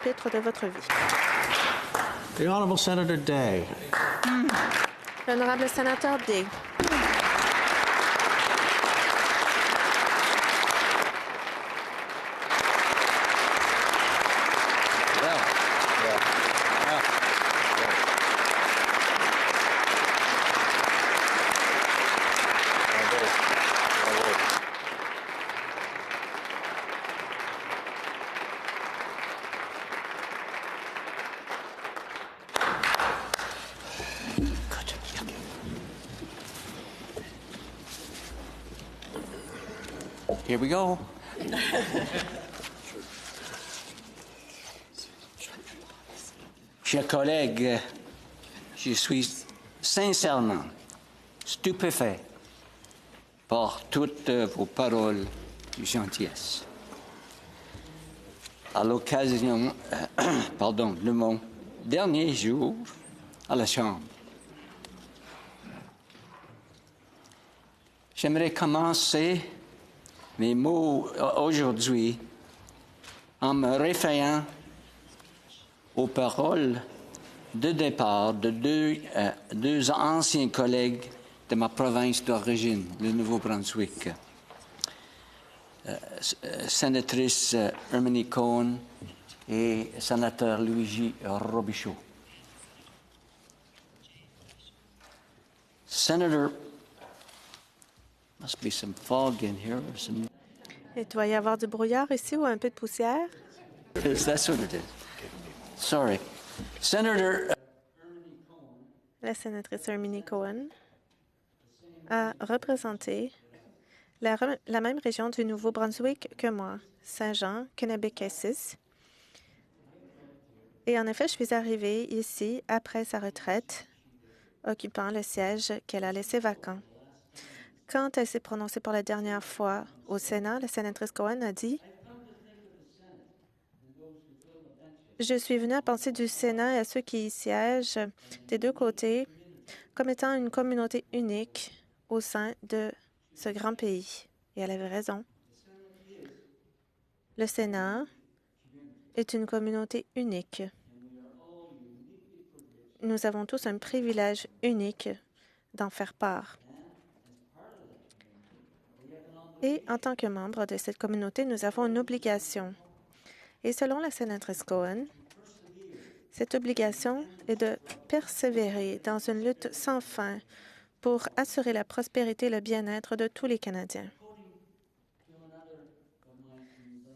chapitre de votre vie. The Honourable Senator Day. L'honorable sénateur Day. Here we go. Chers collègues, je suis sincèrement stupéfait par toutes vos paroles de gentillesse. À l'occasion, de mon dernier jour à la Chambre, j'aimerais commencer mes mots aujourd'hui en me référant aux paroles de départ de deux anciens collègues de ma province d'origine, le Nouveau-Brunswick. Sénatrice Hermione Cohen et sénateur Luigi Robichaud. Senator, must be some fog in here or some... Il doit y avoir du brouillard ici ou un peu de poussière. That's what it is. Sorry. Senator... La sénatrice Hermione Cohen a représenté la même région du Nouveau-Brunswick que moi, Saint-Jean, Kennebec-Essis. Et en effet, je suis arrivée ici après sa retraite, occupant le siège qu'elle a laissé vacant. Quand elle s'est prononcée pour la dernière fois au Sénat, la sénatrice Cohen a dit « Je suis venue à penser du Sénat et à ceux qui y siègent des deux côtés comme étant une communauté unique au sein de ce grand pays. » Et elle avait raison. Le Sénat est une communauté unique. Nous avons tous un privilège unique d'en faire part. Et en tant que membre de cette communauté, nous avons une obligation. Et selon la sénatrice Cohen, cette obligation est de persévérer dans une lutte sans fin pour assurer la prospérité et le bien-être de tous les Canadiens.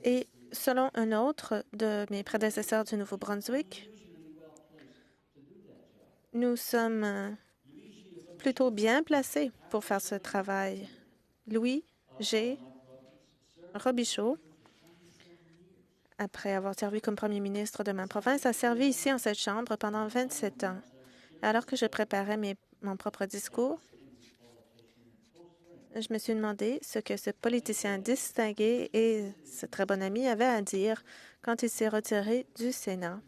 Et selon un autre de mes prédécesseurs du Nouveau-Brunswick, nous sommes plutôt bien placés pour faire ce travail. Louis G. Robichaud, après avoir servi comme premier ministre de ma province, a servi ici en cette Chambre pendant 27 ans. Alors que je préparais mon propre discours, je me suis demandé ce que ce politicien distingué et ce très bon ami avait à dire quand il s'est retiré du Sénat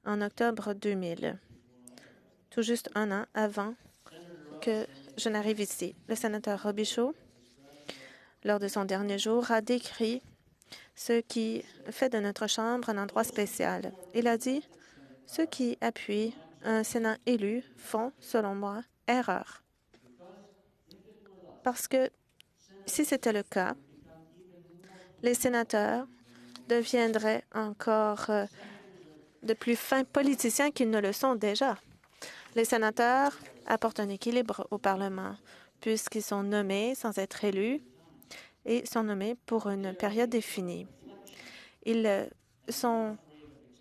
en octobre 2000, tout juste un an avant que je n'arrive ici. Le sénateur Robichaud, lors de son dernier jour, a décrit ce qui fait de notre Chambre un endroit spécial. Il a dit « Ceux qui appuient un Sénat élu font, selon moi, erreur. » Parce que si c'était le cas, les sénateurs deviendraient encore de plus fins politiciens qu'ils ne le sont déjà. Les sénateurs apportent un équilibre au Parlement puisqu'ils sont nommés sans être élus et sont nommés pour une période définie. Ils sont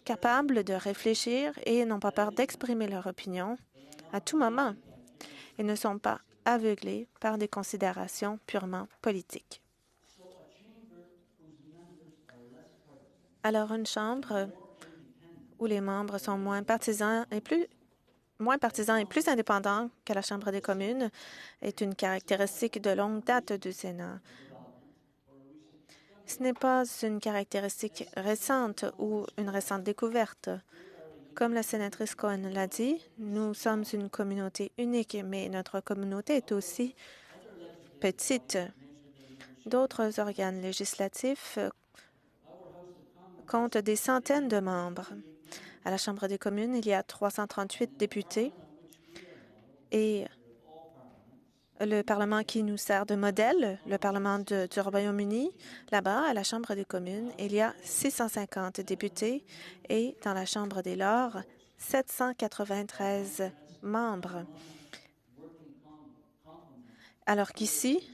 capables de réfléchir et n'ont pas peur d'exprimer leur opinion à tout moment. Ils ne sont pas aveuglés par des considérations purement politiques. Alors, une Chambre où les membres sont moins partisans et plus indépendants que la Chambre des communes est une caractéristique de longue date du Sénat. Ce n'est pas une caractéristique récente ou une récente découverte. Comme la sénatrice Cohen l'a dit, nous sommes une communauté unique, mais notre communauté est aussi petite. D'autres organes législatifs, compte des centaines de membres. À la Chambre des communes, il y a 338 députés et le Parlement qui nous sert de modèle, le Parlement du Royaume-Uni, là-bas, à la Chambre des communes, il y a 650 députés et dans la Chambre des Lords, 793 membres. Alors qu'ici,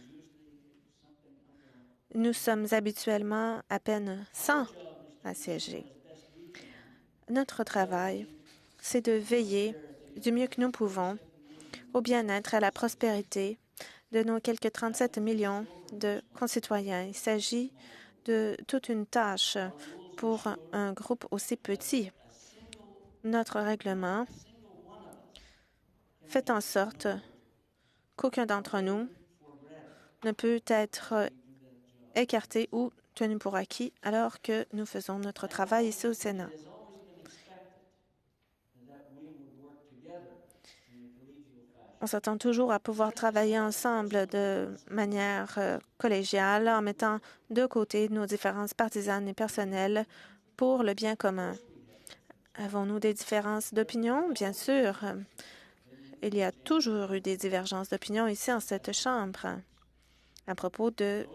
nous sommes habituellement à peine 100 à siéger. Notre travail, c'est de veiller du mieux que nous pouvons au bien-être et à la prospérité de nos quelques 37 millions de concitoyens. Il s'agit de toute une tâche pour un groupe aussi petit. Notre règlement fait en sorte qu'aucun d'entre nous ne peut être écarté ou tenu pour acquis alors que nous faisons notre travail ici au Sénat. On s'attend toujours à pouvoir travailler ensemble de manière collégiale en mettant de côté nos différences partisanes et personnelles pour le bien commun. Avons-nous des différences d'opinion? Bien sûr. Il y a toujours eu des divergences d'opinion ici en cette Chambre à propos de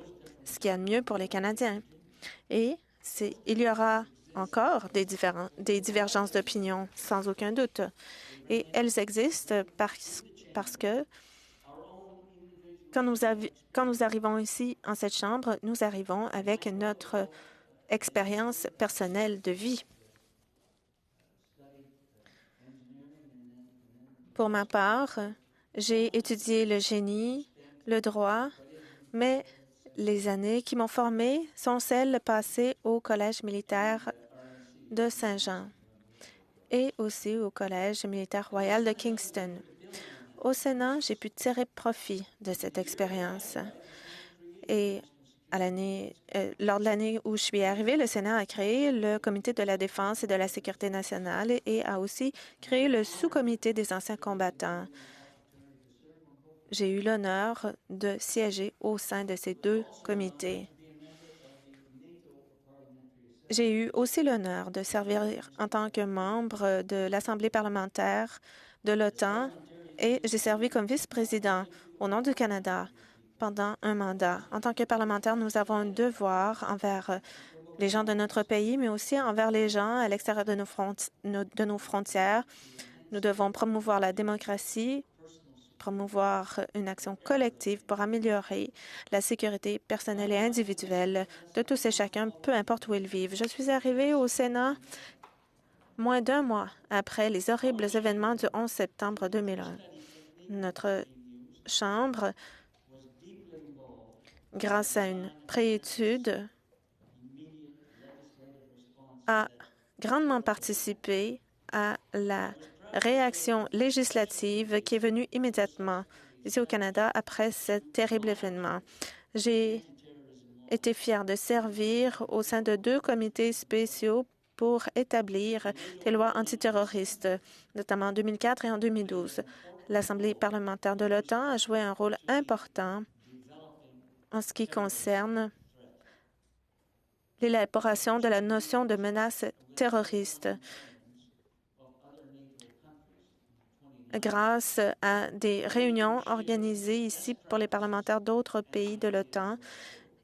ce qu'il y a de mieux pour les Canadiens. Et il y aura encore des divergences d'opinion, sans aucun doute. Et elles existent parce que quand nous arrivons ici en cette Chambre, nous arrivons avec notre expérience personnelle de vie. Pour ma part, j'ai étudié le génie, le droit, mais les années qui m'ont formée sont celles passées au Collège militaire de Saint-Jean et aussi au Collège militaire royal de Kingston. Au Sénat, j'ai pu tirer profit de cette expérience. Et lors de l'année où je suis arrivée, le Sénat a créé le Comité de la défense et de la sécurité nationale et a aussi créé le sous-comité des anciens combattants. J'ai eu l'honneur de siéger au sein de ces deux comités. J'ai eu aussi l'honneur de servir en tant que membre de l'Assemblée parlementaire de l'OTAN et j'ai servi comme vice-président au nom du Canada pendant un mandat. En tant que parlementaire, nous avons un devoir envers les gens de notre pays, mais aussi envers les gens à l'extérieur de nos frontières. Nous devons promouvoir la démocratie, promouvoir une action collective pour améliorer la sécurité personnelle et individuelle de tous et chacun, peu importe où ils vivent. Je suis arrivée au Sénat moins d'un mois après les horribles événements du 11 septembre 2001. Notre Chambre, grâce à une préétude, a grandement participé à la réaction législative qui est venue immédiatement ici au Canada après ce terrible événement. J'ai été fière de servir au sein de deux comités spéciaux pour établir des lois antiterroristes, notamment en 2004 et en 2012. L'Assemblée parlementaire de l'OTAN a joué un rôle important en ce qui concerne l'élaboration de la notion de menace terroriste grâce à des réunions organisées ici pour les parlementaires d'autres pays de l'OTAN.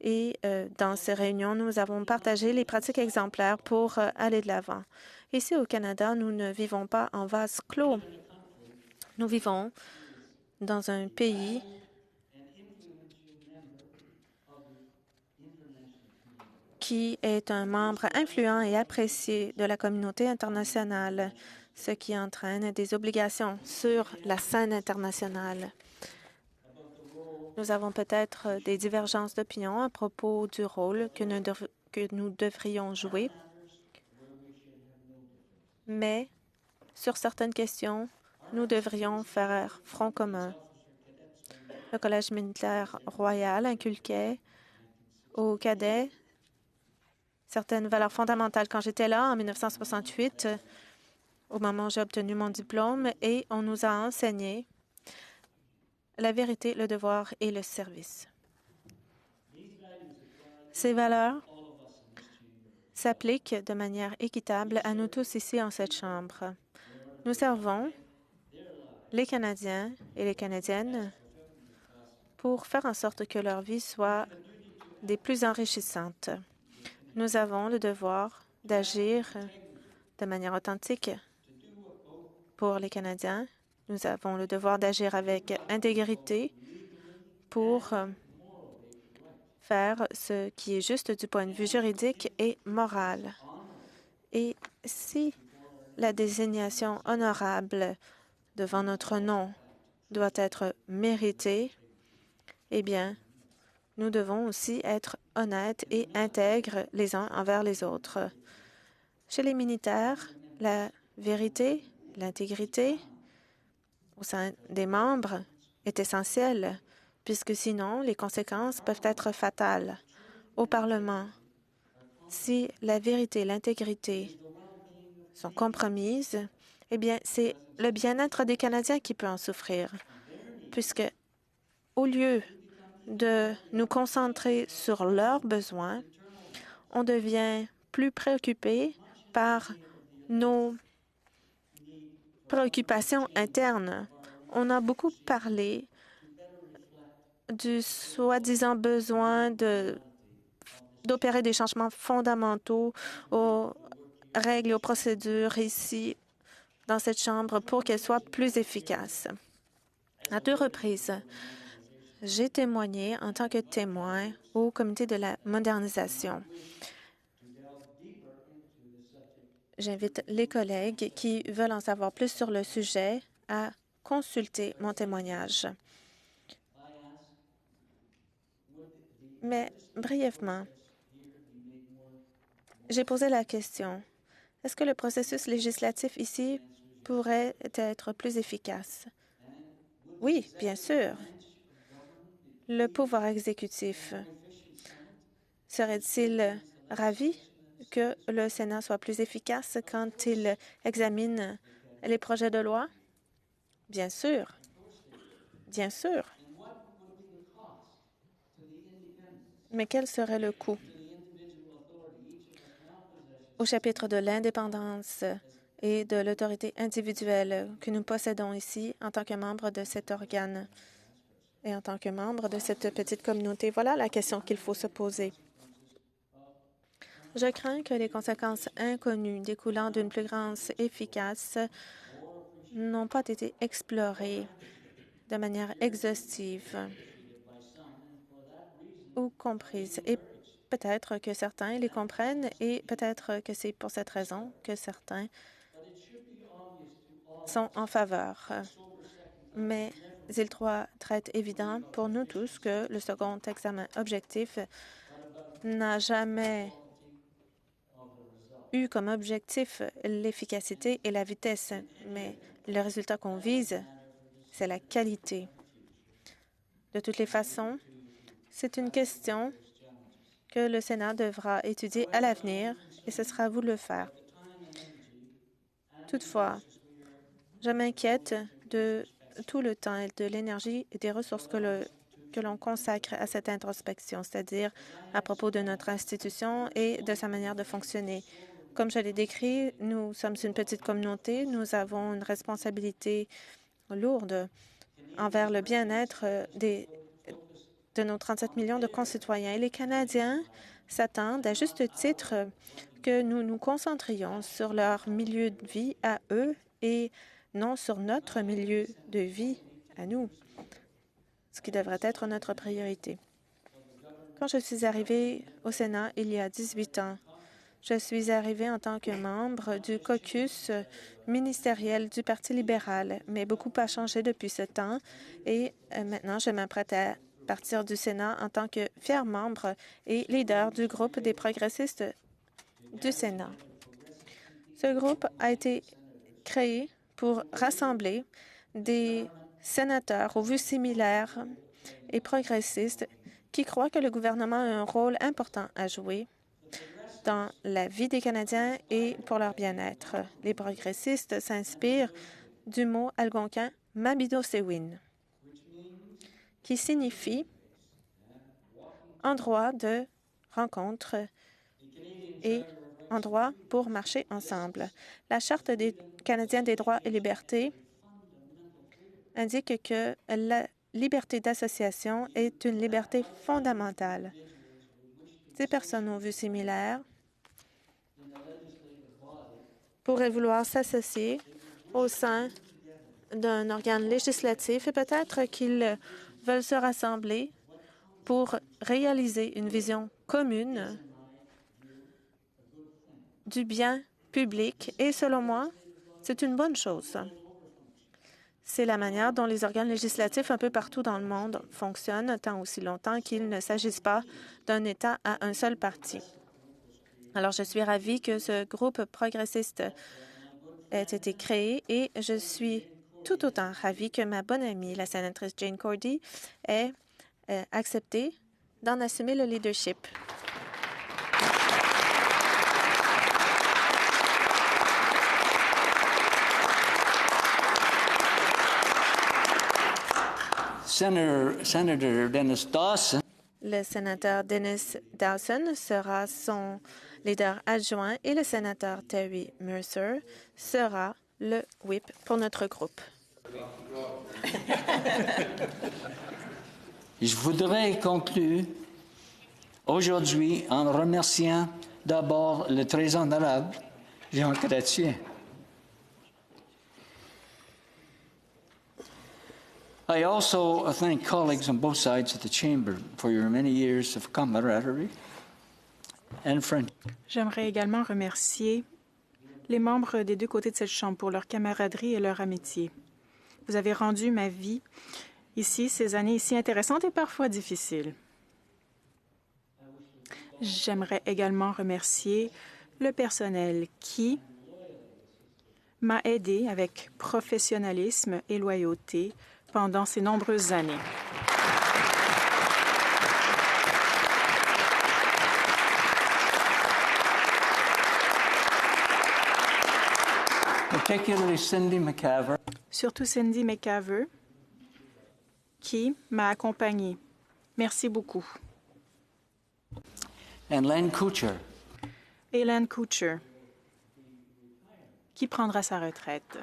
Et dans ces réunions, nous avons partagé les pratiques exemplaires pour aller de l'avant. Ici au Canada, nous ne vivons pas en vase clos. Nous vivons dans un pays qui est un membre influent et apprécié de la communauté internationale, ce qui entraîne des obligations sur la scène internationale. Nous avons peut-être des divergences d'opinion à propos du rôle que nous devrions jouer, mais sur certaines questions, nous devrions faire front commun. Le Collège militaire royal inculquait aux cadets certaines valeurs fondamentales. Quand j'étais là, en 1968, au moment où j'ai obtenu mon diplôme, et on nous a enseigné la vérité, le devoir et le service. Ces valeurs, s'applique de manière équitable à nous tous ici en cette Chambre. Nous servons les Canadiens et les Canadiennes pour faire en sorte que leur vie soit des plus enrichissantes. Nous avons le devoir d'agir de manière authentique pour les Canadiens. Nous avons le devoir d'agir avec intégrité pour faire ce qui est juste du point de vue juridique et moral. Et si la désignation honorable devant notre nom doit être méritée, eh bien, nous devons aussi être honnêtes et intègres les uns envers les autres. Chez les militaires, la vérité, l'intégrité au sein des membres est essentielle, puisque sinon les conséquences peuvent être fatales. Au Parlement, si la vérité et l'intégrité sont compromises, eh bien, c'est le bien-être des Canadiens qui peut en souffrir, puisque au lieu de nous concentrer sur leurs besoins, on devient plus préoccupé par nos préoccupations internes. On a beaucoup parlé du soi-disant besoin d'opérer des changements fondamentaux aux règles et aux procédures ici dans cette Chambre pour qu'elles soient plus efficaces. À 2 reprises, j'ai témoigné en tant que témoin au Comité de la modernisation. J'invite les collègues qui veulent en savoir plus sur le sujet à consulter mon témoignage. Mais brièvement, j'ai posé la question, est-ce que le processus législatif ici pourrait être plus efficace? Oui, bien sûr. Le pouvoir exécutif serait-il ravi que le Sénat soit plus efficace quand il examine les projets de loi? Bien sûr. Bien sûr. Mais quel serait le coût? Au chapitre de l'indépendance et de l'autorité individuelle que nous possédons ici en tant que membre de cet organe et en tant que membre de cette petite communauté, voilà la question qu'il faut se poser. Je crains que les conséquences inconnues découlant d'une plus grande efficace n'ont pas été explorées de manière exhaustive ou comprises. Et peut-être que certains les comprennent et peut-être que c'est pour cette raison que certains sont en faveur. Mais il doit être évident pour nous tous que le second examen objectif n'a jamais eu comme objectif l'efficacité et la vitesse, mais le résultat qu'on vise, c'est la qualité. De toutes les façons, c'est une question que le Sénat devra étudier à l'avenir et ce sera à vous de le faire. Toutefois, je m'inquiète de tout le temps et de l'énergie et des ressources que l'on consacre à cette introspection, c'est-à-dire à propos de notre institution et de sa manière de fonctionner. Comme je l'ai décrit, nous sommes une petite communauté, nous avons une responsabilité lourde envers le bien-être de nos 37 millions de concitoyens. Et les Canadiens s'attendent à juste titre que nous nous concentrions sur leur milieu de vie à eux et non sur notre milieu de vie à nous, ce qui devrait être notre priorité. Quand je suis arrivée au Sénat il y a 18 ans, je suis arrivée en tant que membre du caucus ministériel du Parti libéral, mais beaucoup a changé depuis ce temps et maintenant je m'apprête à partir du Sénat en tant que fier membre et leader du groupe des progressistes du Sénat. Ce groupe a été créé pour rassembler des sénateurs aux vues similaires et progressistes qui croient que le gouvernement a un rôle important à jouer dans la vie des Canadiens et pour leur bien-être. Les progressistes s'inspirent du mot algonquin « Mabino-Sewin », qui signifie endroit de rencontre et en droit pour marcher ensemble. La Charte des Canadiens des droits et libertés indique que la liberté d'association est une liberté fondamentale. Ces personnes aux vues similaires pourraient vouloir s'associer au sein d'un organe législatif et peut-être qu'ils veulent se rassembler pour réaliser une vision commune du bien public. Et selon moi, c'est une bonne chose. C'est la manière dont les organes législatifs un peu partout dans le monde fonctionnent, tant aussi longtemps qu'il ne s'agisse pas d'un État à un seul parti. Alors, je suis ravie que ce groupe progressiste ait été créé et je suis tout autant ravie que ma bonne amie, la sénatrice Jane Cordy, ait accepté d'en assumer le leadership. Senator Dennis Dawson. Le sénateur Dennis Dawson sera son leader adjoint et le sénateur Terry Mercer sera le whip pour notre groupe. Je voudrais conclure aujourd'hui en remerciant d'abord le très honorable Jean Chrétien. I also thank colleagues on both sides of the chamber for your many years of camaraderie and friendship. J'aimerais également remercier les membres des deux côtés de cette Chambre pour leur camaraderie et leur amitié. Vous avez rendu ma vie ici, ces années ici intéressantes et parfois difficiles. J'aimerais également remercier le personnel qui m'a aidé avec professionnalisme et loyauté pendant ces nombreuses années. Particularly Cindy McCaver. Surtout Cindy McCaver, qui m'a accompagnée. Merci beaucoup. And Len Kuchar. Et Len Kuchar, qui prendra sa retraite.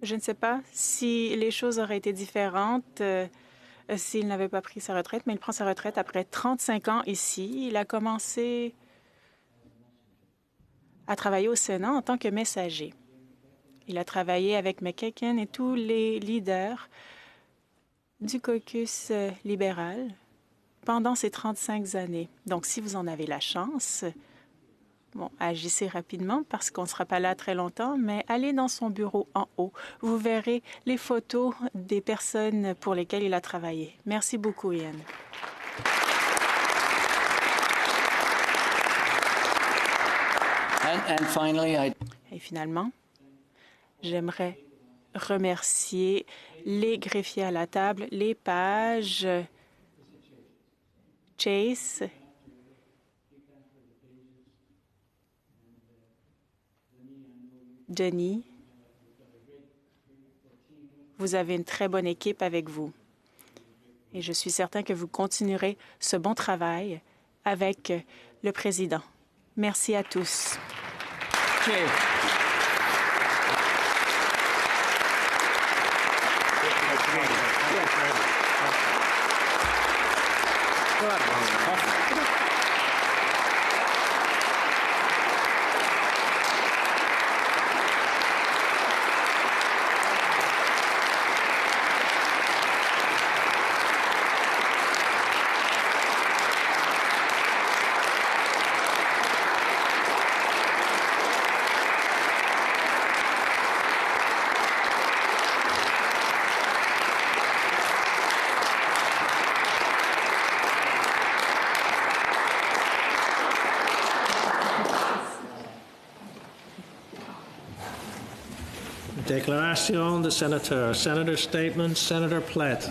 Je ne sais pas si les choses auraient été différentes s'il n'avait pas pris sa retraite, mais il prend sa retraite après 35 ans ici. Il a commencé à travailler au Sénat en tant que messager. Il a travaillé avec McEachen et tous les leaders du caucus libéral pendant ces 35 années. Donc, si vous en avez la chance, bon, agissez rapidement parce qu'on ne sera pas là très longtemps, mais allez dans son bureau en haut. Vous verrez les photos des personnes pour lesquelles il a travaillé. Merci beaucoup, Ian. And finally, Et finalement, j'aimerais remercier les greffiers à la table, les pages, Chase, Denis. Vous avez une très bonne équipe avec vous. Et je suis certain que vous continuerez ce bon travail avec le président. Merci à tous. Cheers. Déclaration de sénateur. Senator Statement, Senator Platt.